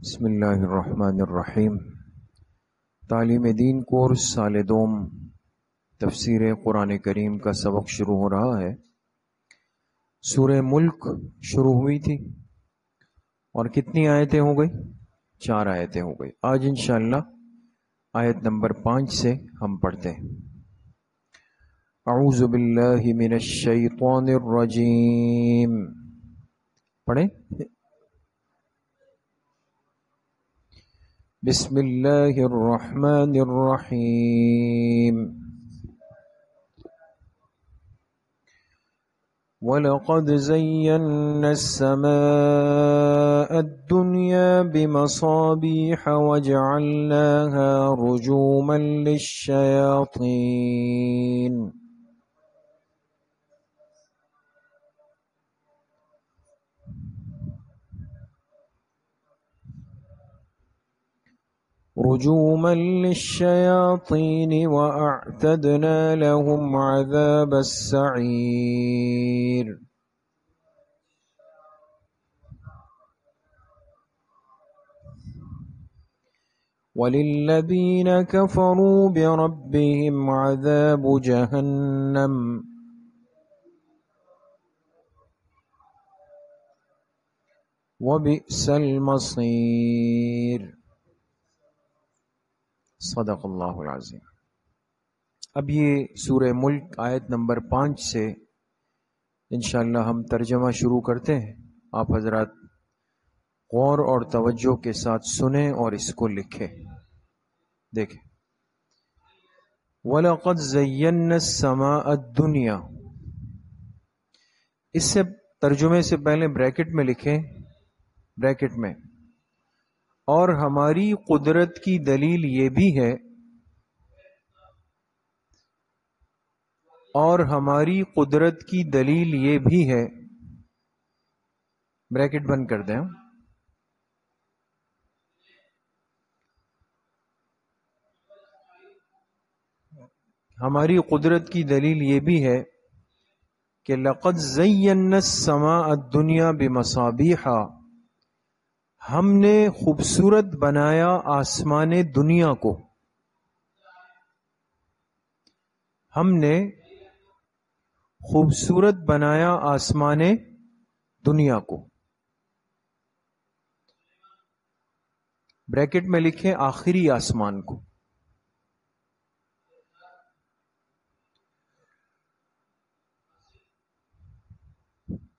بسم اللہ الرحمن الرحیم۔ تعلیم دین کورس سال دوم تفسیر قرآن کریم کا سبق شروع ہو رہا ہے۔ سورہ ملک شروع ہوئی تھی اور کتنی آیتیں ہو گئی؟ 4 آیتیں ہو گئی۔ آج انشاءاللہ آیت نمبر 5 سے ہم پڑھتے ہیں۔ اعوذ باللہ من الشیطان الرجیم۔ پڑھیں۔ بسم اللہ الرحمن الرحیم۔ وَلَقَدْ زَيَّنَّا السَّمَاءَ الدُّنْيَا بِمَصَابِيحَ وَجَعَلْنَاهَا رُجُومًا لِلشَّيَاطِينِ وَأَعْتَدْنَا لَهُمْ عَذَابَ السَّعِيرِ۔ وَلِلَّذِينَ كَفَرُوا بِرَبِّهِمْ عَذَابُ جَهَنَّمَ وَبِئْسَ الْمَصِيرُ۔ صدق اللہ العظیم۔ اب یہ سورہ ملک آیت نمبر 5 سے انشاءاللہ ہم ترجمہ شروع کرتے ہیں۔ آپ حضرات غور اور توجہ کے ساتھ سنیں اور اس کو لکھیں۔ دیکھیں، وَلَقَدْ زَيَّنَّا السَّمَاءَ الدُّنْيَا، اس سے ترجمے سے پہلے بریکٹ میں لکھیں، بریکٹ میں، اور ہماری قدرت کی دلیل یہ بھی ہے، اور ہماری قدرت کی دلیل یہ بھی ہے، بریکٹ بند کر دیں۔ ہماری قدرت کی دلیل یہ بھی ہے کہ لَقَدْ زَيَّنَّا السَّمَاءَ الدُّنْيَا بِمَصَابِيحَ، ہم نے خوبصورت بنایا آسمان دنیا کو، ہم نے خوبصورت بنایا آسمان دنیا کو۔ بریکٹ میں لکھیں آخری آسمان کو۔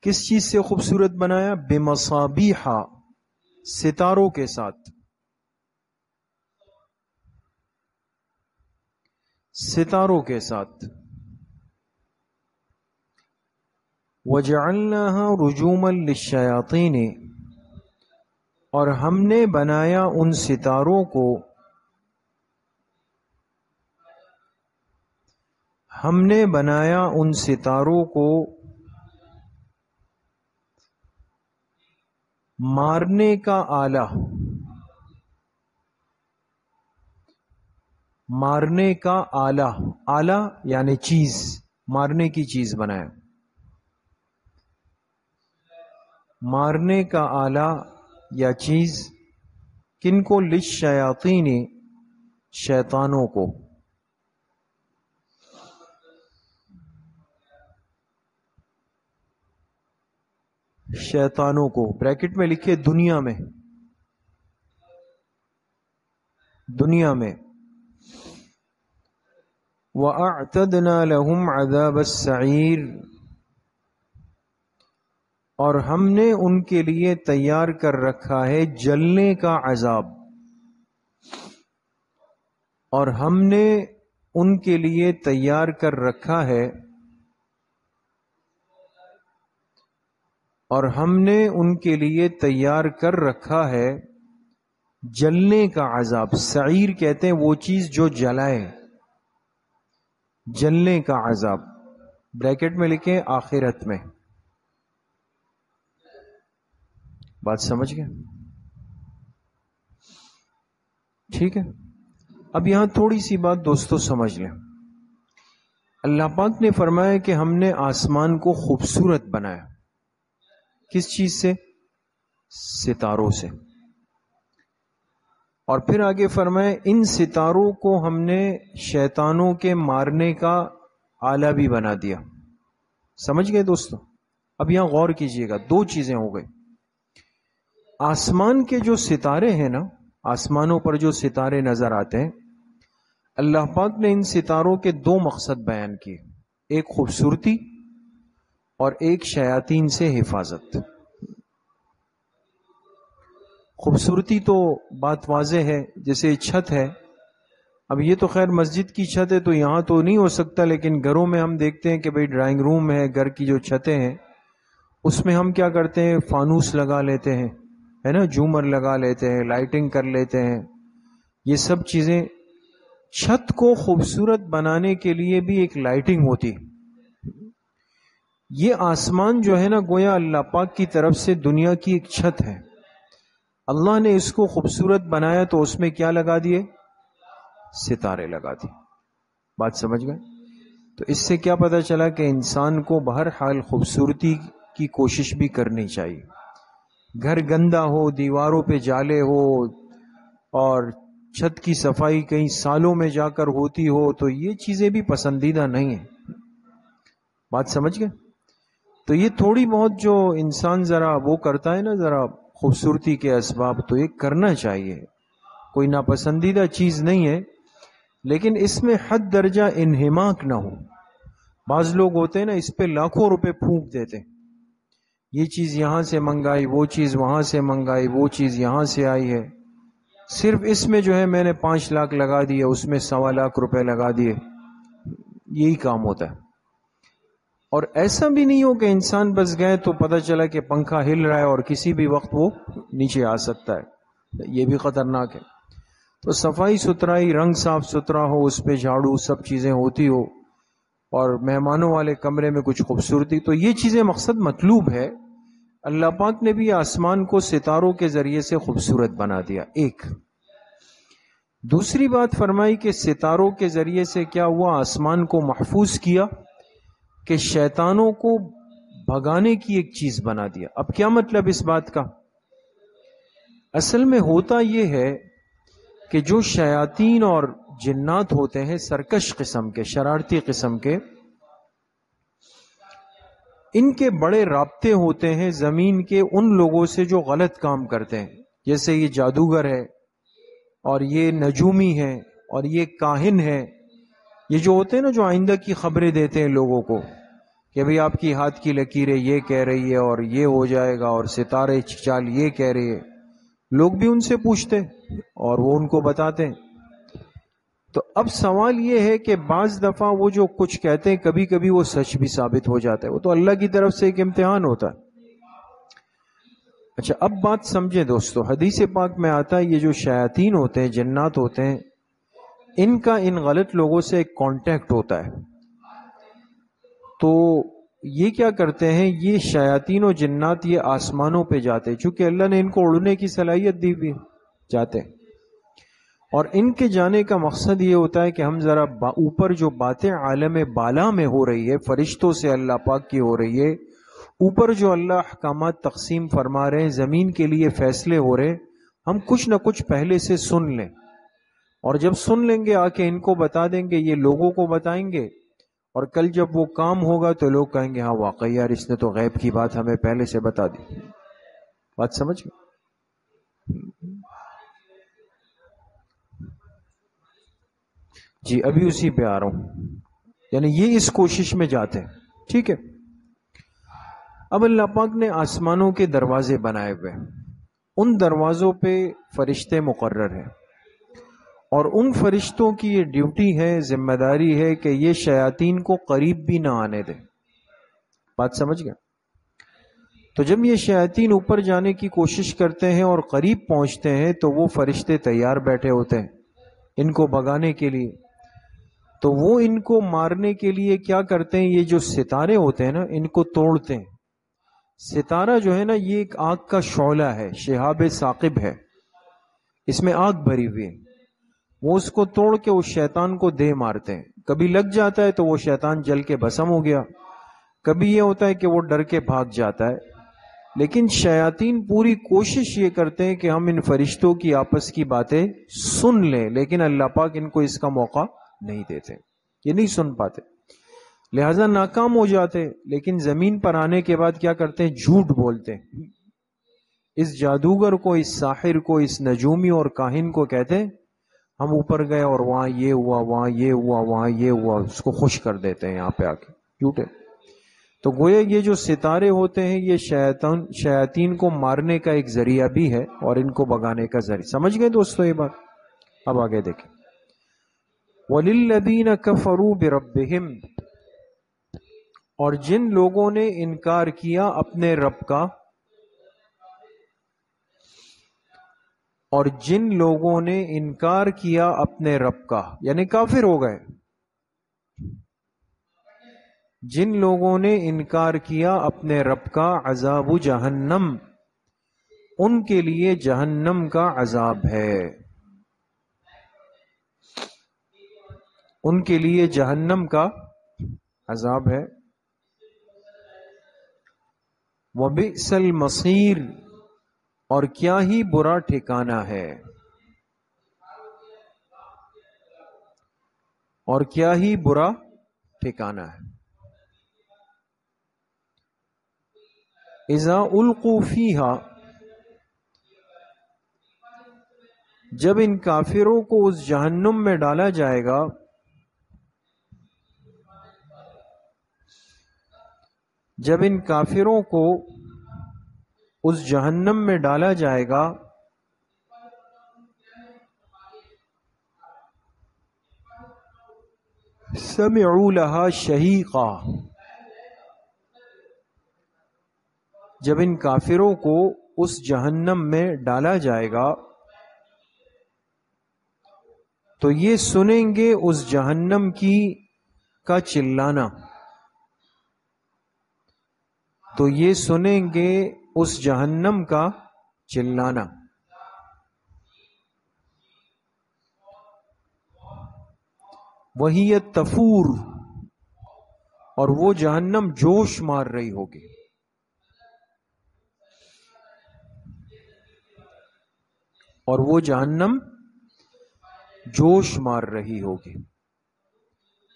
کس چیز سے خوبصورت بنایا؟ بِمَصَابِيحَ، ستاروں کے ساتھ، ستاروں کے ساتھ۔ وَجَعَلْنَاهَا رُجُومًا لِلشَّيَاطِينِ، اور ہم نے بنایا ان ستاروں کو، ہم نے بنایا ان ستاروں کو مارنے کا آلہ، مارنے کا آلہ، آلہ یعنی چیز، مارنے کی چیز بنایا، مارنے کا آلہ یا چیز، کن کو؟ للشیاطین، شیطانوں کو۔ شیطانوں کو بریکٹ میں لکھے دنیا میں، دنیا میں۔ وَأَعْتَدْنَا لَهُمْ عَذَابَ السَّعِيرِ، اور ہم نے ان کے لیے تیار کر رکھا ہے جلنے کا عذاب، اور ہم نے ان کے لیے تیار کر رکھا ہے، اور ہم نے ان کے لیے تیار کر رکھا ہے جلنے کا عذاب۔ سعیر کہتے ہیں وہ چیز جو جلائے، جلنے کا عذاب۔ بریکٹ میں لکھیں آخرت میں۔ بات سمجھ گئے؟ ٹھیک ہے۔ اب یہاں تھوڑی سی بات دوستو سمجھ لیں۔ اللہ پاک نے فرمایا کہ ہم نے آسمان کو خوبصورت بنایا، کس چیز سے؟ ستاروں سے۔ اور پھر آگے فرمائے ان ستاروں کو ہم نے شیطانوں کے مارنے کا آلہ بھی بنا دیا. سمجھ گئے دوستو؟ اب یہاں غور کیجئے گا، دو چیزیں ہو گئی. آسمان کے جو ستارے ہیں نا، آسمانوں پر جو ستارے نظر آتے ہیں، اللہ پاک نے ان ستاروں کے دو مقصد بیان کیے، ایک خوبصورتی اور ایک شیاطین سے حفاظت. خوبصورتی تو بات واضح ہے، جیسے چھت ہے. اب یہ تو خیر مسجد کی چھت ہے تو یہاں تو نہیں ہو سکتا، لیکن گھروں میں ہم دیکھتے ہیں کہ بھئی ڈرائنگ روم ہے، گھر کی جو چھتیں ہیں اس میں ہم کیا کرتے ہیں، فانوس لگا لیتے ہیں، ہے نا، جھومر لگا لیتے ہیں، لائٹنگ کر لیتے ہیں. یہ سب چیزیں چھت کو خوبصورت بنانے کے لیے بھی ایک لائٹنگ ہوتی. یہ آسمان جو ہے نا، گویا اللہ پاک کی طرف سے دنیا کی ایک چھت ہے. اللہ نے اس کو خوبصورت بنایا تو اس میں کیا لگا دیے؟ ستارے لگا دیے. بات سمجھ گئے؟ تو اس سے کیا پتہ چلا کہ انسان کو بہرحال خوبصورتی کی کوشش بھی کرنی چاہیے. گھر گندا ہو، دیواروں پہ جالے ہو اور چھت کی صفائی کئی سالوں میں جا کر ہوتی ہو تو یہ چیزیں بھی پسندیدہ نہیں ہیں. بات سمجھ گئے؟ تو یہ تھوڑی بہت جو انسان ذرا وہ کرتا ہے نا، ذرا خوبصورتی کے اسباب، تو یہ کرنا چاہیے، کوئی ناپسندیدہ چیز نہیں ہے، لیکن اس میں حد درجہ انہماک نہ ہو. بعض لوگ ہوتے ہیں نا، اس پہ لاکھوں روپے پھونک دیتے، یہ چیز یہاں سے منگائی، وہ چیز وہاں سے منگائی، وہ چیز یہاں سے آئی ہے، صرف اس میں جو ہے میں نے 5 لاکھ لگا دیے، اس میں 1.25 لاکھ روپے لگا دیے. یہی کام ہوتا ہے. اور ایسا بھی نہیں ہو کہ انسان بس گئے تو پتہ چلا کہ پنکھا ہل رہا ہے اور کسی بھی وقت وہ نیچے آ سکتا ہے، یہ بھی خطرناک ہے. تو صفائی ستھرائی، رنگ صاف ستھرا ہو، اس پہ جھاڑو، سب چیزیں ہوتی ہو، اور مہمانوں والے کمرے میں کچھ خوبصورتی، تو یہ چیزیں مقصد مطلوب ہے. اللہ پاک نے بھی آسمان کو ستاروں کے ذریعے سے خوبصورت بنا دیا. ایک دوسری بات فرمائی کہ ستاروں کے ذریعے سے کیا ہوا، آسمان کو محفوظ کیا کہ شیطانوں کو بھگانے کی ایک چیز بنا دیا. اب کیا مطلب اس بات کا؟ اصل میں ہوتا یہ ہے کہ جو شیاطین اور جنات ہوتے ہیں سرکش قسم کے، شرارتی قسم کے، ان کے بڑے رابطے ہوتے ہیں زمین کے ان لوگوں سے جو غلط کام کرتے ہیں. جیسے یہ جادوگر ہے، اور یہ نجومی ہے، اور یہ کاہن ہے. یہ جو ہوتے ہیں نا، جو آئندہ کی خبریں دیتے ہیں لوگوں کو کہ بھئی آپ کی ہاتھ کی لکیریں یہ کہہ رہی ہے اور یہ ہو جائے گا، اور ستارے چال یہ کہہ رہی ہے. لوگ بھی ان سے پوچھتے اور وہ ان کو بتاتے ہیں. تو اب سوال یہ ہے کہ بعض دفعہ وہ جو کچھ کہتے ہیں کبھی کبھی وہ سچ بھی ثابت ہو جاتا ہے. وہ تو اللہ کی طرف سے ایک امتحان ہوتا ہے. اچھا، اب بات سمجھیں دوستو. حدیث پاک میں آتا ہے یہ جو شیاطین ہوتے ہیں، جنات ہوتے ہیں، ان کا ان غلط لوگوں سے ایک کانٹیکٹ ہوتا ہے. تو یہ کیا کرتے ہیں، یہ شیاطین و جنات یہ آسمانوں پہ جاتے ہیں، چونکہ اللہ نے ان کو اڑنے کی صلاحیت دی ہوئی، جاتے ہیں. اور ان کے جانے کا مقصد یہ ہوتا ہے کہ ہم ذرا اوپر جو باتیں عالم بالا میں ہو رہی ہے، فرشتوں سے اللہ پاک کی ہو رہی ہے، اوپر جو اللہ احکامات تقسیم فرما رہے ہیں، زمین کے لیے فیصلے ہو رہے ہیں، ہم کچھ نہ کچھ پہلے سے سن لیں. اور جب سن لیں گے آ کے ان کو بتا دیں گے، یہ لوگوں کو بتائیں گے، اور کل جب وہ کام ہوگا تو لوگ کہیں گے ہاں واقعی یار اس نے تو غیب کی بات ہمیں پہلے سے بتا دی. بات سمجھ گئے؟ جی ابھی اسی پہ آ رہا ہوں. یعنی یہ اس کوشش میں جاتے ہیں. ٹھیک ہے. اب اللہ پاک نے آسمانوں کے دروازے بنائے ہوئے، ان دروازوں پہ فرشتے مقرر ہیں، اور ان فرشتوں کی یہ ڈیوٹی ہے، ذمہ داری ہے کہ یہ شیاطین کو قریب بھی نہ آنے دیں. بات سمجھ گئے؟ تو جب یہ شیاطین اوپر جانے کی کوشش کرتے ہیں اور قریب پہنچتے ہیں تو وہ فرشتے تیار بیٹھے ہوتے ہیں ان کو بھگانے کے لیے. تو وہ ان کو مارنے کے لیے کیا کرتے ہیں، یہ جو ستارے ہوتے ہیں نا ان کو توڑتے ہیں. ستارہ جو ہے نا یہ ایک آگ کا شعلہ ہے، شہاب ثاقب ہے، اس میں آگ بھری ہوئی ہے. وہ اس کو توڑ کے اس شیطان کو دے مارتے ہیں. کبھی لگ جاتا ہے تو وہ شیطان جل کے بھسم ہو گیا، کبھی یہ ہوتا ہے کہ وہ ڈر کے بھاگ جاتا ہے. لیکن شیاطین پوری کوشش یہ کرتے ہیں کہ ہم ان فرشتوں کی آپس کی باتیں سن لیں، لیکن اللہ پاک ان کو اس کا موقع نہیں دیتے، یہ نہیں سن پاتے، لہذا ناکام ہو جاتے۔ لیکن زمین پر آنے کے بعد کیا کرتے ہیں؟ جھوٹ بولتے ہیں۔ اس جادوگر کو، اس ساحر کو، اس نجومی اور کاہن کو کہتے ہیں ہم اوپر گئے اور وہاں یہ ہوا، وہاں یہ ہوا، وہاں یہ ہوا، اس کو خوش کر دیتے ہیں یہاں پہ آ کے، جھوٹے۔ تو گویا یہ جو ستارے ہوتے ہیں یہ شیاطین کو مارنے کا ایک ذریعہ بھی ہے اور ان کو بگانے کا ذریعہ۔ سمجھ گئے دوستو یہ بات؟ اب آگے دیکھیں، وَلِلَّذِينَ كَفَرُوا بِرَبِّهِمْ، اور جن لوگوں نے انکار کیا اپنے رب کا، اور جن لوگوں نے انکار کیا اپنے رب کا، یعنی کافر ہو گئے، جن لوگوں نے انکار کیا اپنے رب کا، عذاب جہنم، ان کے لیے جہنم کا عذاب ہے، ان کے لیے جہنم کا عذاب ہے۔ وَبِئْسَ الْمَصِيرُ، اور کیا ہی برا ٹھکانہ ہے، اور کیا ہی برا ٹھکانہ ہے۔ اذا القوا فیہا، جب ان کافروں کو اس جہنم میں ڈالا جائے گا، جب ان کافروں کو اس جہنم میں ڈالا جائے گا، سمعوا لہا شہیقا، جب ان کافروں کو اس جہنم میں ڈالا جائے گا تو یہ سنیں گے اس جہنم کا چلانا، تو یہ سنیں گے اس جہنم کا چلانا۔ وہی تفور، اور وہ جہنم جوش مار رہی ہوگی، اور وہ جہنم جوش مار رہی ہوگی۔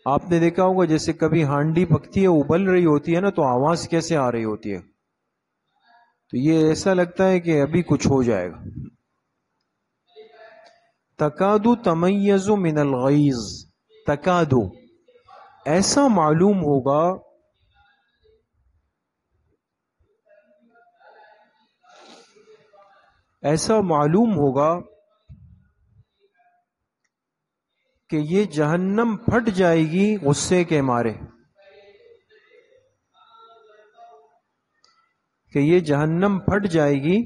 آپ نے دیکھا ہوگا جیسے کبھی ہانڈی پکتی ہے، ابل رہی ہوتی ہے نا، تو آواز کیسے آ رہی ہوتی ہے، تو یہ ایسا لگتا ہے کہ ابھی کچھ ہو جائے گا۔ تکادو تمیز من الغیظ، تکادو، ایسا معلوم ہوگا، ایسا معلوم ہوگا کہ یہ جہنم پھٹ جائے گی غصے کے مارے، کہ یہ جہنم پھٹ جائے گی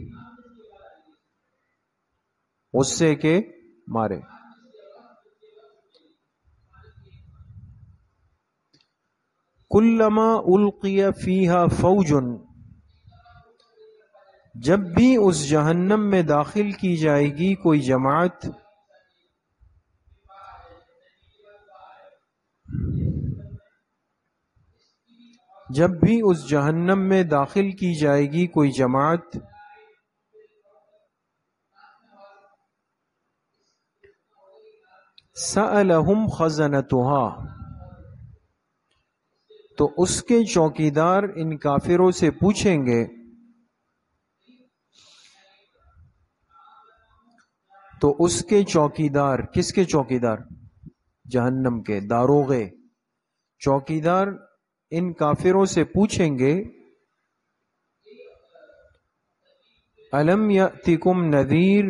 غصے کے مارے۔ کلما القی فیہا فوج، جب بھی اس جہنم میں داخل کی جائے گی کوئی جماعت، جب بھی اس جہنم میں داخل کی جائے گی کوئی جماعت، سألہم خزنتها، تو اس کے چوکیدار ان کافروں سے پوچھیں گے، تو اس کے چوکیدار، کس کے چوکیدار؟ جہنم کے داروغے، چوکیدار ان کافروں سے پوچھیں گے، الم یأتکم نذیر،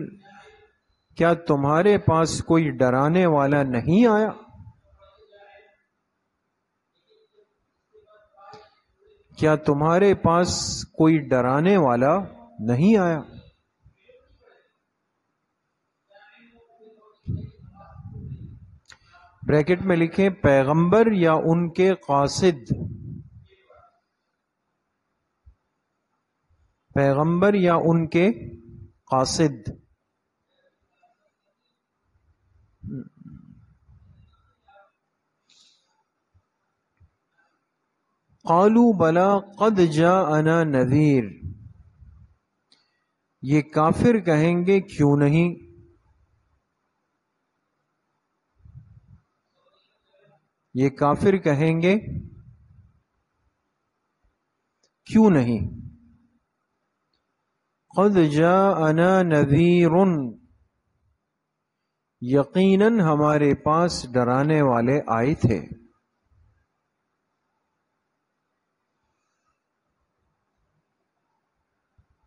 کیا تمہارے پاس کوئی ڈرانے والا نہیں آیا؟ کیا تمہارے پاس کوئی ڈرانے والا نہیں آیا؟ بریکٹ میں لکھیں پیغمبر یا ان کے قاصد، پیغمبر یا ان کے قاصد۔ قالوا بلا قد جاءنا نذیر، یہ کافر کہیں گے کیوں نہیں؟ یہ کافر کہیں گے کیوں نہیں؟ قد جاءنا نذیر، یقیناً ہمارے پاس ڈرانے والے آئے تھے۔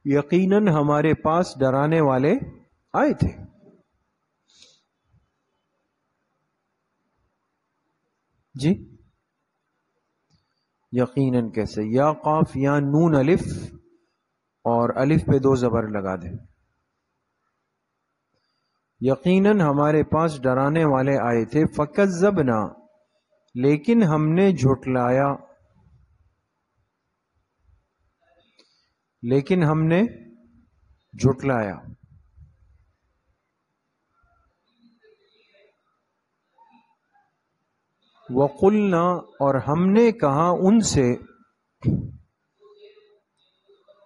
یقیناً ہمارے پاس ڈرانے والے آئے تھے۔ جی یقیناً کیسے؟ یا قاف یا نون الف اور الف پہ 2 زبر لگا دیں۔ یقیناً ہمارے پاس ڈرانے والے آئے تھے، فکذبنا، لیکن ہم نے جھٹلایا، لیکن ہم نے جھٹلایا۔ وقلنا، اور ہم نے کہا ان سے،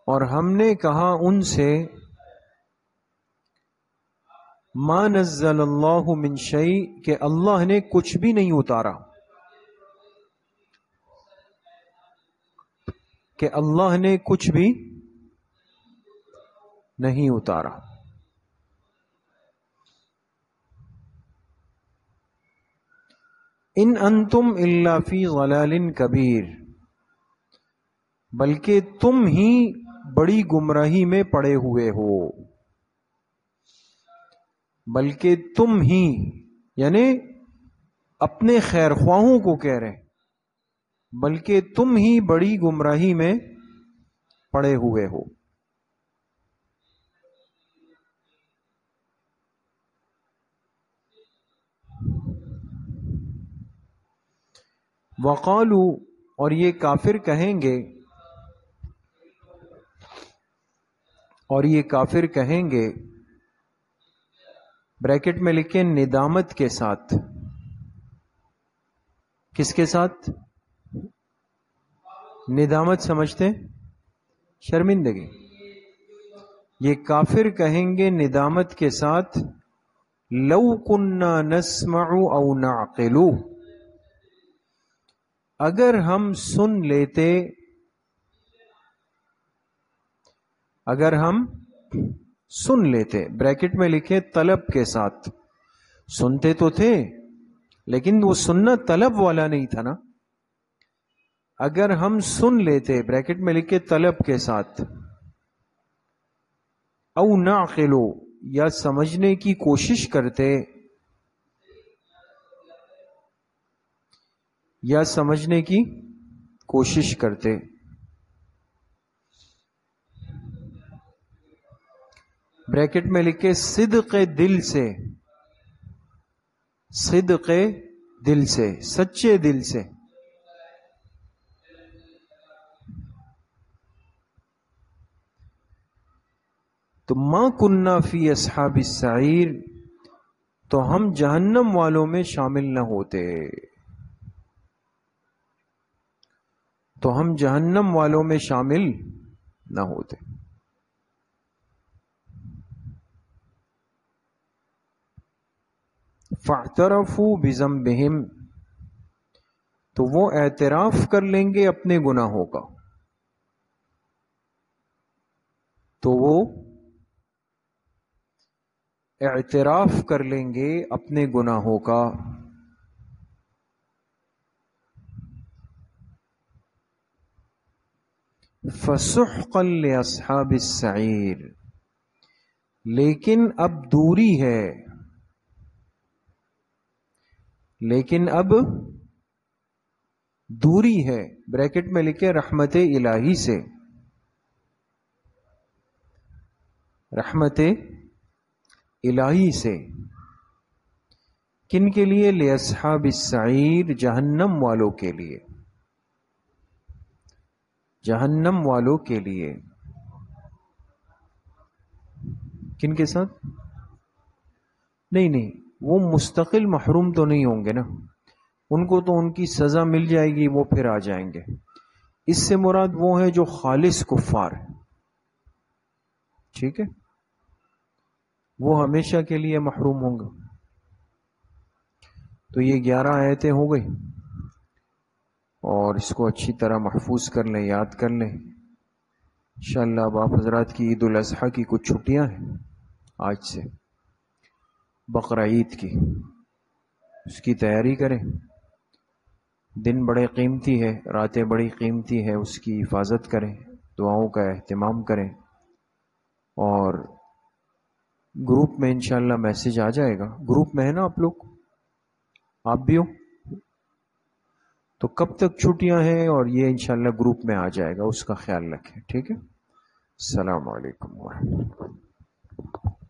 اور ہم نے کہا ان سے، ما نزل اللہ من شیء، کہ اللہ نے کچھ بھی نہیں اتارا، کہ اللہ نے کچھ بھی نہیں اتارا۔ ان انتم الا فی ضلال کبیر، بلکہ تم ہی بڑی گمراہی میں پڑے ہوئے ہو۔ بلکہ تم ہی یعنی اپنے خیر خواہوں کو کہہ رہے ہیں، بلکہ تم ہی بڑی گمراہی میں پڑے ہوئے ہو۔ وقالو، اور یہ کافر کہیں گے، اور یہ کافر کہیں گے، بریکٹ میں لکھیں ندامت کے ساتھ۔ کس کے ساتھ؟ ندامت سمجھتے ہیں؟ شرمندگی۔ یہ کافر کہیں گے ندامت کے ساتھ، لو کننا نسمع او نعقل، اگر ہم سن لیتے، اگر ہم سن لیتے، بریکٹ میں لکھے طلب کے ساتھ۔ سنتے تو تھے لیکن وہ سننا طلب والا نہیں تھا نا۔ اگر ہم سن لیتے، بریکٹ میں لکھے طلب کے ساتھ، او نعقلو، یا سمجھنے کی کوشش کرتے، یا سمجھنے کی کوشش کرتے۔ بریکٹ میں لکھے صدق دل سے، صدق دل سے، سچے دل سے۔ تو ما کننا فی اصحاب السعیر، تو ہم جہنم والوں میں شامل نہ ہوتے، تو ہم جہنم والوں میں شامل نہ ہوتے۔ فاعترفوا بذنبہم، تو وہ اعتراف کر لیں گے اپنے گناہوں کا، تو وہ اعتراف کر لیں گے اپنے گناہوں کا۔ فسحقا لاصحاب السعیر، لیکن اب دوری ہے، لیکن اب دوری ہے، بریکٹ میں لکھے رحمت الہی سے، رحمت الہی سے۔ کن کے لیے؟ لاصحاب السعیر، جہنم والوں کے لیے، جہنم والوں کے لیے۔ کن کے ساتھ؟ نہیں نہیں، وہ مستقل محروم تو نہیں ہوں گے نا، ان کو تو ان کی سزا مل جائے گی، وہ پھر آ جائیں گے۔ اس سے مراد وہ ہیں جو خالص کفار ہیں، ٹھیک ہے۔ وہ ہمیشہ کے لیے محروم ہوں گے۔ تو یہ 11 آیتیں ہو گئی، اور اس کو اچھی طرح محفوظ کر لیں، یاد کر لیں۔ انشاءاللہ اب آپ حضرات کی عید الاضحیٰ کی کچھ چھٹیاں ہیں آج سے، بقرہ عید کی، اس کی تیاری کریں۔ دن بڑے قیمتی ہے، راتیں بڑی قیمتی ہے، اس کی حفاظت کریں، دعاؤں کا اہتمام کریں، اور گروپ میں انشاءاللہ میسج آ جائے گا۔ گروپ میں ہے نا آپ لوگ؟ آپ بھی ہو؟ تو کب تک چھٹیاں ہیں اور یہ انشاءاللہ گروپ میں آ جائے گا، اس کا خیال رکھیں، ٹھیک ہے؟ السلام علیکم ورحمۃ اللہ۔